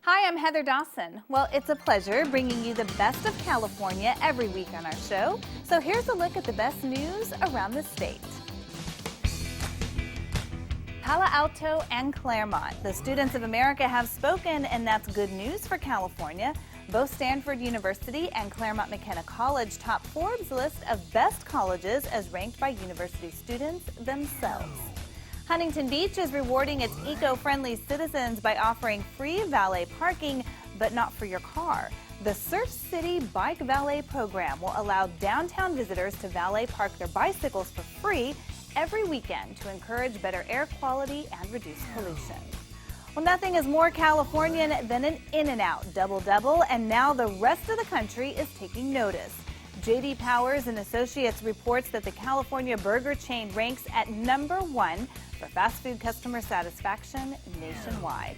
Hi, I'm Heather Dawson. Well, it's a pleasure bringing you the best of California every week on our show. So here's a look at the best news around the state. Palo Alto and Claremont. The students of America have spoken, and that's good news for California. Both Stanford University and Claremont McKenna College top Forbes list of best colleges as ranked by university students themselves. Huntington Beach is rewarding its eco-friendly citizens by offering free valet parking, but not for your car. The Surf City Bike Valet program will allow downtown visitors to valet park their bicycles for free every weekend to encourage better air quality and reduce pollution. Well, nothing is more Californian than an In-N-Out double-double, and now the rest of the country is taking notice. J.D. Powers and Associates reports that the California burger chain ranks at #1 for fast food customer satisfaction nationwide.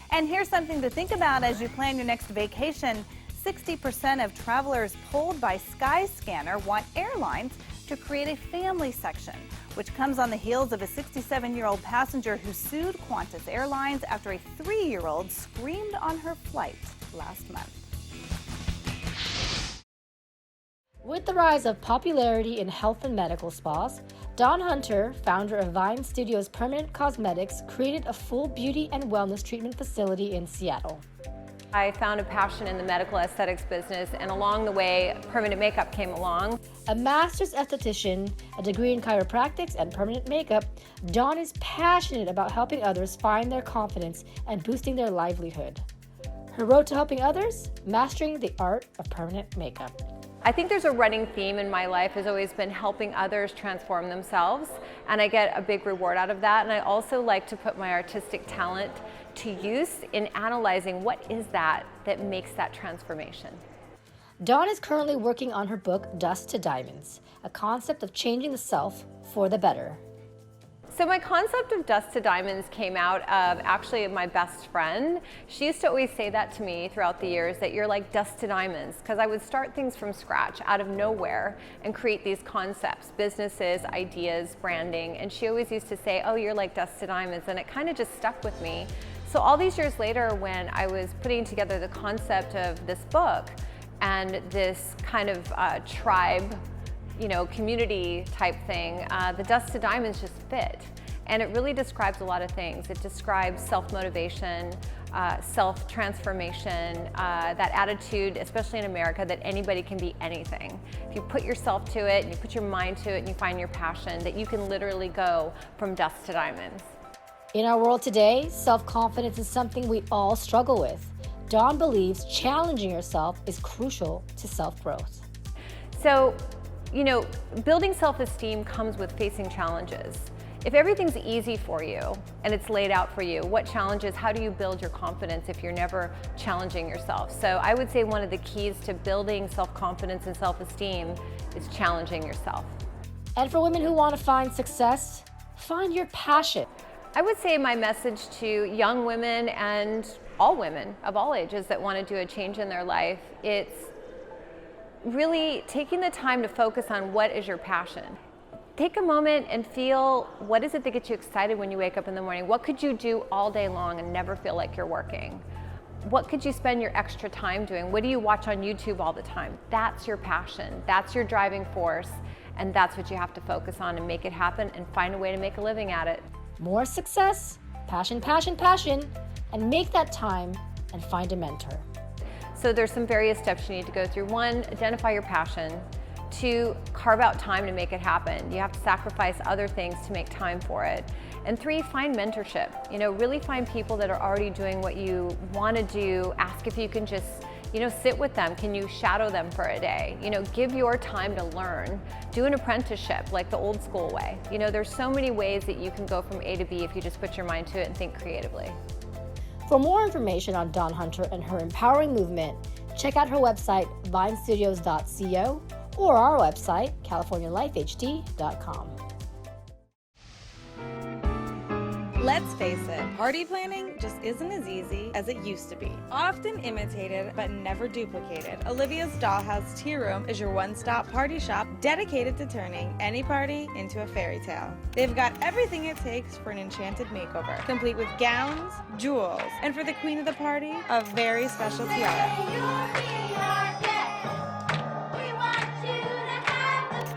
And here's something to think about as you plan your next vacation. 60% of travelers polled by Skyscanner want airlines to create a family section, which comes on the heels of a 67-year-old passenger who sued Qantas Airlines after a 3-year-old screamed on her flight last month. With the rise of popularity in health and medical spas, Dawn Hunter, founder of Vine Studios Permanent Cosmetics, created a full beauty and wellness treatment facility in Seattle. I found a passion in the medical aesthetics business, and along the way, permanent makeup came along. A master's esthetician, a degree in chiropractics and permanent makeup, Dawn is passionate about helping others find their confidence and boosting their livelihood. Her road to helping others? Mastering the art of permanent makeup. I think there's a running theme in my life has always been helping others transform themselves, and I get a big reward out of that. And I also like to put my artistic talent to use in analyzing what is that makes that transformation. Dawn is currently working on her book, Dust to Diamonds, a concept of changing the self for the better. So my concept of Dust to Diamonds came out of actually my best friend. She used to always say that to me throughout the years, that you're like dust to diamonds, because I would start things from scratch out of nowhere and create these concepts, businesses, ideas, branding. And she always used to say, oh, you're like dust to diamonds. And it kind of just stuck with me. So all these years later, when I was putting together the concept of this book and this kind of tribe, community type thing, the Dust to Diamonds just fit. And it really describes a lot of things. It describes self-motivation, self-transformation, that attitude, especially in America, that anybody can be anything. If you put yourself to it, and you put your mind to it, and you find your passion, that you can literally go from dust to diamonds. In our world today, self-confidence is something we all struggle with. Dawn believes challenging yourself is crucial to self-growth. So, building self-esteem comes with facing challenges. If everything's easy for you and it's laid out for you, what challenges, how do you build your confidence if you're never challenging yourself? So I would say one of the keys to building self-confidence and self-esteem is challenging yourself. And for women who want to find success, find your passion. I would say my message to young women and all women of all ages that want to do a change in their life, it's really taking the time to focus on what is your passion. Take a moment and feel, what is it that gets you excited when you wake up in the morning? What could you do all day long and never feel like you're working? What could you spend your extra time doing? What do you watch on YouTube all the time? That's your passion. That's your driving force. And that's what you have to focus on and make it happen and find a way to make a living at it. More success, passion, passion, passion, and make that time and find a mentor. So there's some various steps you need to go through. 1, identify your passion. 2, carve out time to make it happen. You have to sacrifice other things to make time for it. And 3, find mentorship. Really find people that are already doing what you want to do. Ask if you can just, sit with them. Can you shadow them for a day? Give your time to learn. Do an apprenticeship like the old school way. There's so many ways that you can go from A to B if you just put your mind to it and think creatively. For more information on Dawn Hunter and her empowering movement, check out her website, vinestudios.co, or our website, californialifehd.com. Let's face it, party planning just isn't as easy as it used to be. Often imitated, but never duplicated, Olivia's Dollhouse Tea Room is your one-stop party shop dedicated to turning any party into a fairy tale. They've got everything it takes for an enchanted makeover, complete with gowns, jewels, and for the queen of the party, a very special tiara.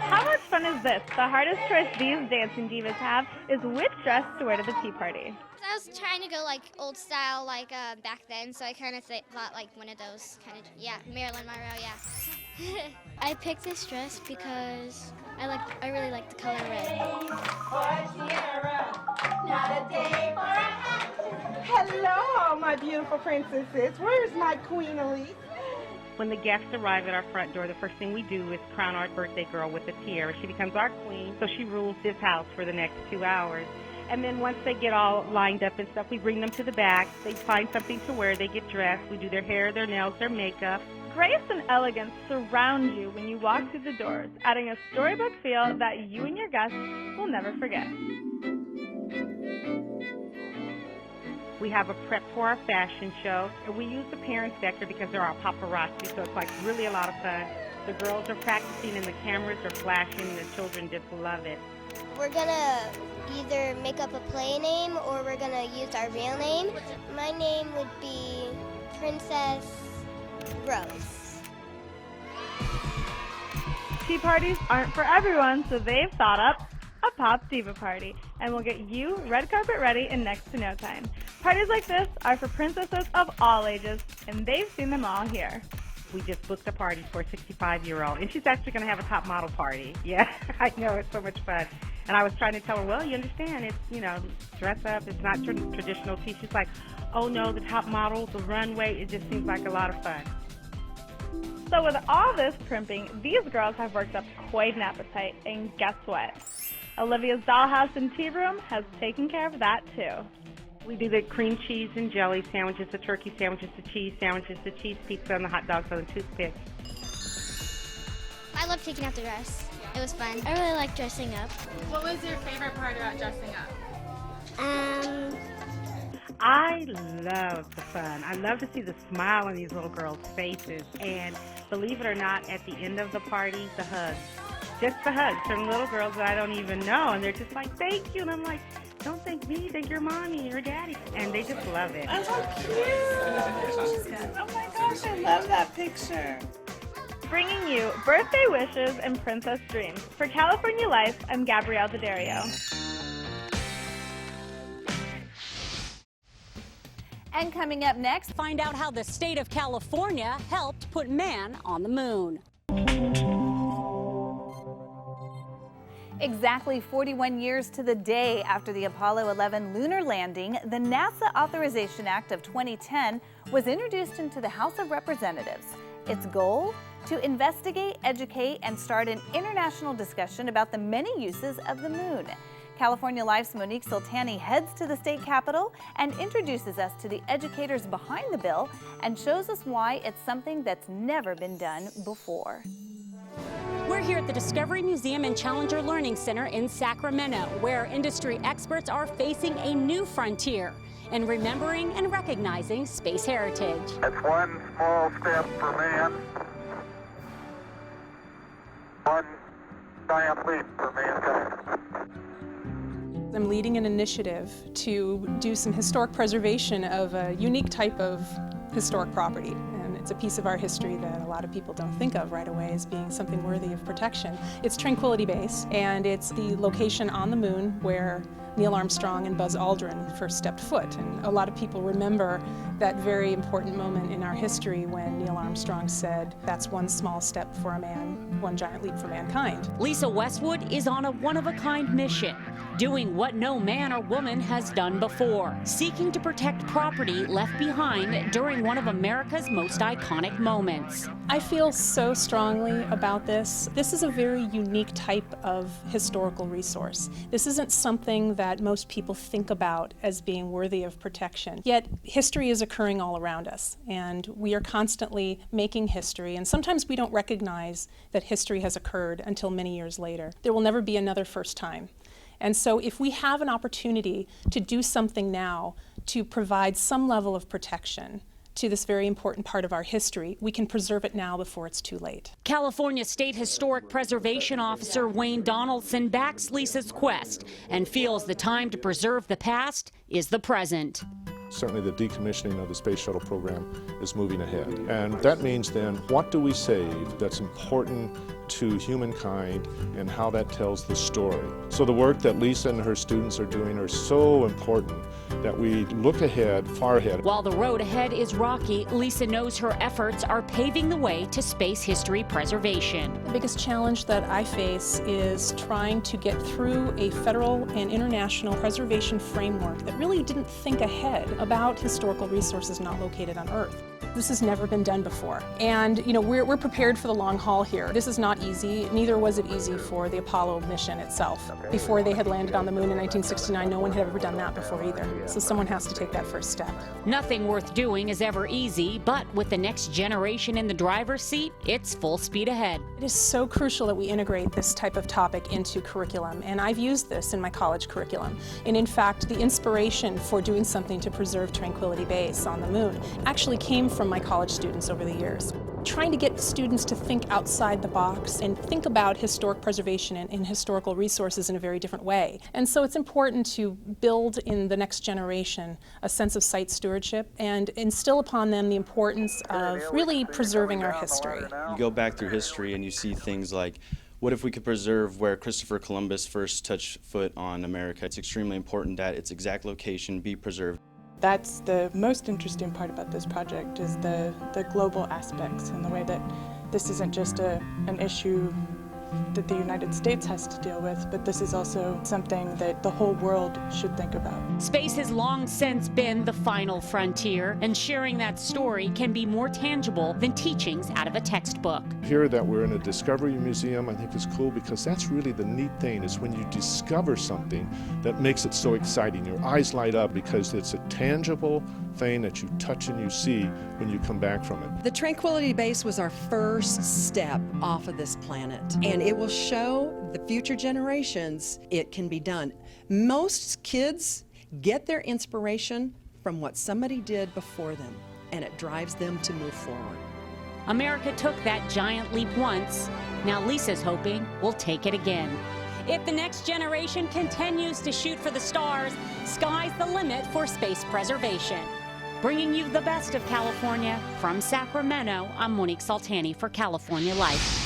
How much fun is this? The hardest choice these dancing divas have is which dress to wear to the tea party. I was trying to go like old style, like back then, so I kind of thought like one of those kind of, yeah, Marilyn Monroe, yeah. I picked this dress because I really like the color red. Hello, my beautiful princesses. Where's my Queen Elise? When the guests arrive at our front door, the first thing we do is crown our birthday girl with a tiara. She becomes our queen, so she rules this house for the next 2 hours. And then once they get all lined up and stuff, we bring them to the back. They find something to wear. They get dressed. We do their hair, their nails, their makeup. Grace and elegance surround you when you walk through the doors, adding a storybook feel that you and your guests will never forget. We have a prep for our fashion show. We use the parents' vector because they're our paparazzi, so it's like really a lot of fun. The girls are practicing and the cameras are flashing and the children just love it. We're gonna either make up a play name or we're gonna use our real name. My name would be Princess Rose. Tea parties aren't for everyone, so they've thought up a Pop Diva party, and we'll get you red carpet ready in next to no time. Parties like this are for princesses of all ages, and they've seen them all here. We just booked a party for a 65-year-old, and she's actually going to have a top model party. Yeah, I know, it's so much fun. And I was trying to tell her, well, you understand, it's, dress up, it's not traditional tea. She's like, oh no, the top model, the runway, it just seems like a lot of fun. So with all this primping, these girls have worked up quite an appetite, and guess what? Olivia's Dollhouse and Tea Room has taken care of that too. We do the cream cheese and jelly sandwiches, the turkey sandwiches, the cheese pizza, and the hot dogs on the toothpicks. I love taking out the dress. It was fun. I really like dressing up. What was your favorite part about dressing up? I love the fun. I love to see the smile on these little girls' faces. And believe it or not, at the end of the party, the hugs. Just the hugs from little girls that I don't even know. And they're just like, thank you. And I'm like, don't thank me, thank your mommy or daddy. And they just love it. Oh, how cute. Oh my gosh, I love that picture. Bringing you birthday wishes and princess dreams. For California Life, I'm Gabrielle D'Addario. And coming up next, find out how the state of California helped put man on the moon. Exactly 41 years to the day after the Apollo 11 lunar landing, the NASA Authorization Act of 2010 was introduced into the House of Representatives. Its goal? To investigate, educate, and start an international discussion about the many uses of the moon. California Life's Monique Sultani heads to the state capitol and introduces us to the educators behind the bill and shows us why it's something that's never been done before. We're here at the Discovery Museum and Challenger Learning Center in Sacramento, where industry experts are facing a new frontier in remembering and recognizing space heritage. That's one small step for man, one giant leap for mankind. I'm leading an initiative to do some historic preservation of a unique type of historic property. And it's a piece of our history that a lot of people don't think of right away as being something worthy of protection. It's Tranquility Base, and it's the location on the moon where Neil Armstrong and Buzz Aldrin first stepped foot. And a lot of people remember that very important moment in our history when Neil Armstrong said, "That's one small step for a man, one giant leap for mankind." Lisa Westwood is on a one-of-a-kind mission, doing what no man or woman has done before, seeking to protect property left behind during one of America's most iconic moments. I feel so strongly about this. This is a very unique type of historical resource. This isn't something that most people think about as being worthy of protection. Yet history is occurring all around us, and we are constantly making history, and sometimes we don't recognize that history has occurred until many years later. There will never be another first time. And so if we have an opportunity to do something now to provide some level of protection to this very important part of our history, we can preserve it now before it's too late. California State Historic Preservation Officer Wayne Donaldson backs Lisa's quest and feels the time to preserve the past is the present. Certainly the decommissioning of the space shuttle program is moving ahead. And that means then, what do we save that's important to humankind and how that tells the story? So the work that Lisa and her students are doing are so important that we look ahead, far ahead. While the road ahead is rocky, Lisa knows her efforts are paving the way to space history preservation. The biggest challenge that I face is trying to get through a federal and international preservation framework that really didn't think ahead about historical resources not located on Earth. This has never been done before. And we're prepared for the long haul here. This is not easy. Neither was it easy for the Apollo mission itself. Before they had landed on the moon in 1969, no one had ever done that before either. So someone has to take that first step. Nothing worth doing is ever easy, but with the next generation in the driver's seat, it's full speed ahead. It is so crucial that we integrate this type of topic into curriculum, and I've used this in my college curriculum. And in fact, the inspiration for doing something to preserve Tranquility Base on the moon actually came from my college students over the years. Trying to get students to think outside the box and think about historic preservation and historical resources in a very different way. And so it's important to build in the next generation a sense of site stewardship and instill upon them the importance of really preserving our history. You go back through history and you see things like, what if we could preserve where Christopher Columbus first touched foot on America? It's extremely important that its exact location be preserved. That's the most interesting part about this project, is the global aspects and the way that this isn't just an issue that the United States has to deal with, but this is also something that the whole world should think about. Space has long since been the final frontier, and sharing that story can be more tangible than teachings out of a textbook. Here that we're in a Discovery Museum, I think is cool because that's really the neat thing, is when you discover something that makes it so exciting. Your eyes light up because it's a tangible thing that you touch and you see when you come back from it. The Tranquility Base was our first step off of this planet, and it will show the future generations it can be done. Most kids get their inspiration from what somebody did before them, and it drives them to move forward. America took that giant leap once. Now Lisa's hoping we'll take it again. If the next generation continues to shoot for the stars, sky's the limit for space preservation. Bringing you the best of California, from Sacramento, I'm Monique Saltani for California Life.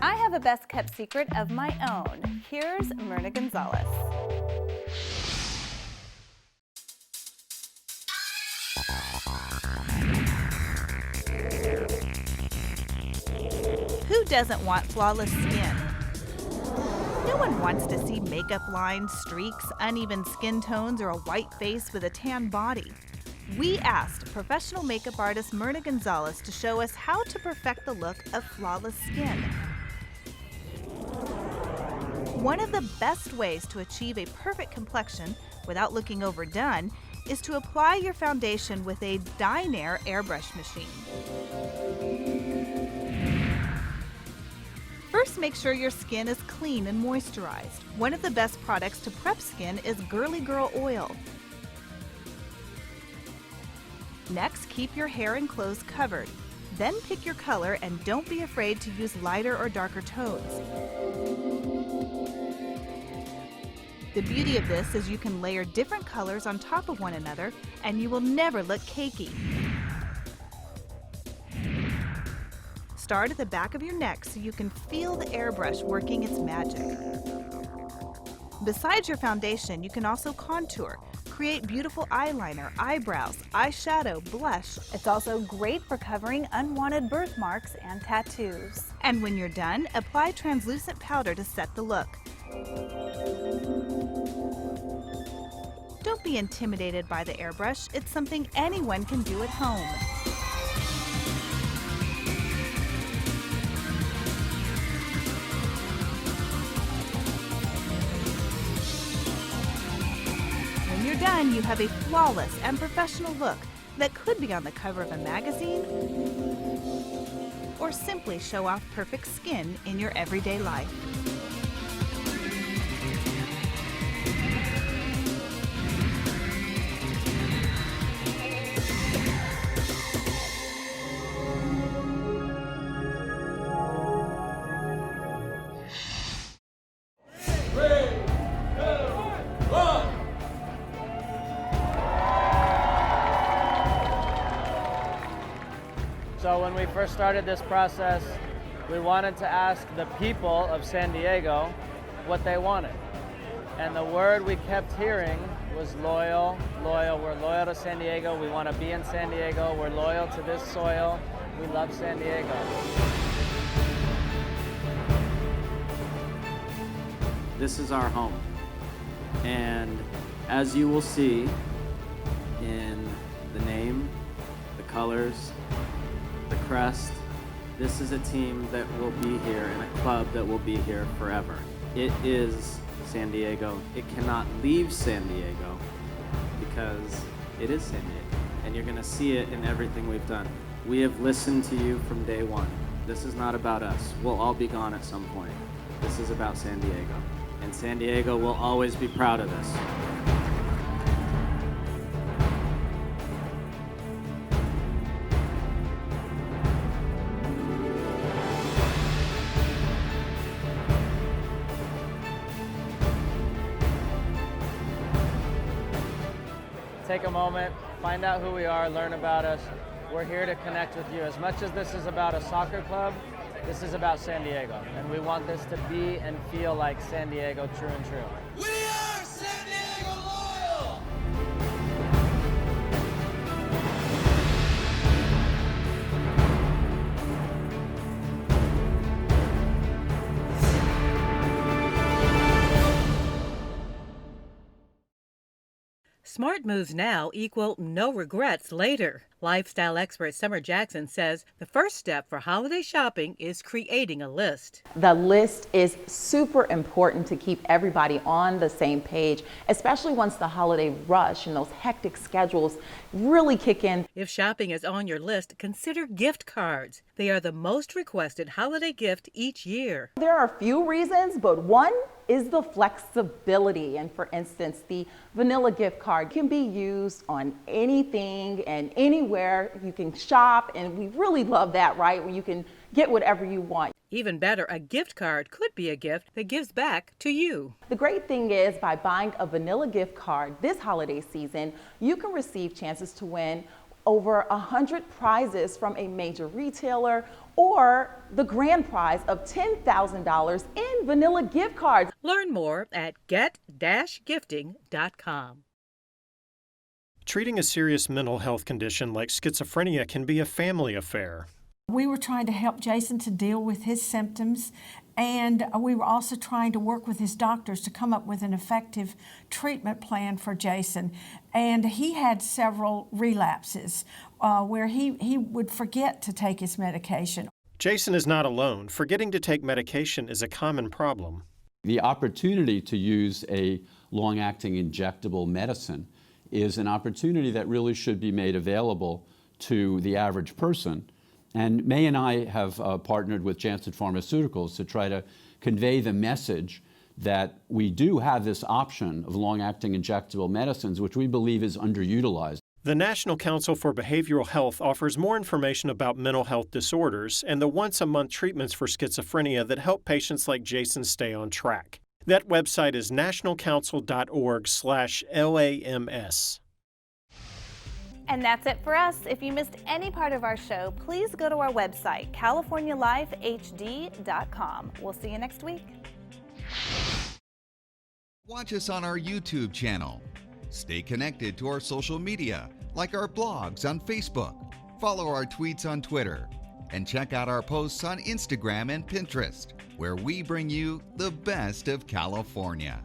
I have a best kept secret of my own. Here's Myrna Gonzalez. Who doesn't want flawless skin? No one wants to see makeup lines, streaks, uneven skin tones, or a white face with a tan body. We asked professional makeup artist Myrna Gonzalez to show us how to perfect the look of flawless skin. One of the best ways to achieve a perfect complexion without looking overdone is to apply your foundation with a Dynair airbrush machine. First, make sure your skin is clean and moisturized. One of the best products to prep skin is Girly Girl Oil. Next, keep your hair and clothes covered. Then pick your color and don't be afraid to use lighter or darker tones. The beauty of this is you can layer different colors on top of one another and you will never look cakey. Start at the back of your neck so you can feel the airbrush working its magic. Besides your foundation, you can also contour, create beautiful eyeliner, eyebrows, eyeshadow, blush. It's also great for covering unwanted birthmarks and tattoos. And when you're done, apply translucent powder to set the look. Don't be intimidated by the airbrush. It's something anyone can do at home. When you're done, you have a flawless and professional look that could be on the cover of a magazine or simply show off perfect skin in your everyday life. So when we first started this process, we wanted to ask the people of San Diego what they wanted. And the word we kept hearing was loyal, loyal. We're loyal to San Diego. We want to be in San Diego. We're loyal to this soil. We love San Diego. This is our home. And as you will see in the name, the colors, the crest, this is a team that will be here and a club that will be here forever. It is San Diego. It cannot leave San Diego because it is San Diego. And you're gonna see it in everything we've done. We have listened to you from day one. This is not about us. We'll all be gone at some point. This is about San Diego. And San Diego will always be proud of this. Take a moment, find out who we are, learn about us. We're here to connect with you. As much as this is about a soccer club, this is about San Diego. And we want this to be and feel like San Diego true and true. We are San Diego loyal! Smart moves now equal no regrets later. Lifestyle expert Summer Jackson says the first step for holiday shopping is creating a list. The list is super important to keep everybody on the same page, especially once the holiday rush and those hectic schedules really kick in. If shopping is on your list, consider gift cards. They are the most requested holiday gift each year. There are a few reasons, but one is the flexibility. And for instance, the vanilla gift card can be used on anything and anywhere. You can shop, and we really love that, right? When you can get whatever you want. Even better, a gift card could be a gift that gives back to you. The great thing is, by buying a vanilla gift card this holiday season, you can receive chances to win over 100 prizes from a major retailer, or the grand prize of $10,000 in vanilla gift cards. Learn more at get-gifting.com. Treating a serious mental health condition like schizophrenia can be a family affair. We were trying to help Jason to deal with his symptoms, and we were also trying to work with his doctors to come up with an effective treatment plan for Jason. And he had several relapses where he would forget to take his medication. Jason is not alone. Forgetting to take medication is a common problem. The opportunity to use a long-acting injectable medicine is an opportunity that really should be made available to the average person. And May and I have partnered with Janssen Pharmaceuticals to try to convey the message that we do have this option of long-acting injectable medicines, which we believe is underutilized. The National Council for Behavioral Health offers more information about mental health disorders and the once-a-month treatments for schizophrenia that help patients like Jason stay on track. That website is nationalcouncil.org/LAMS. And that's it for us. If you missed any part of our show, please go to our website, CaliforniaLifeHD.com. We'll see you next week. Watch us on our YouTube channel. Stay connected to our social media, like our blogs on Facebook. Follow our tweets on Twitter. And check out our posts on Instagram and Pinterest, where we bring you the best of California.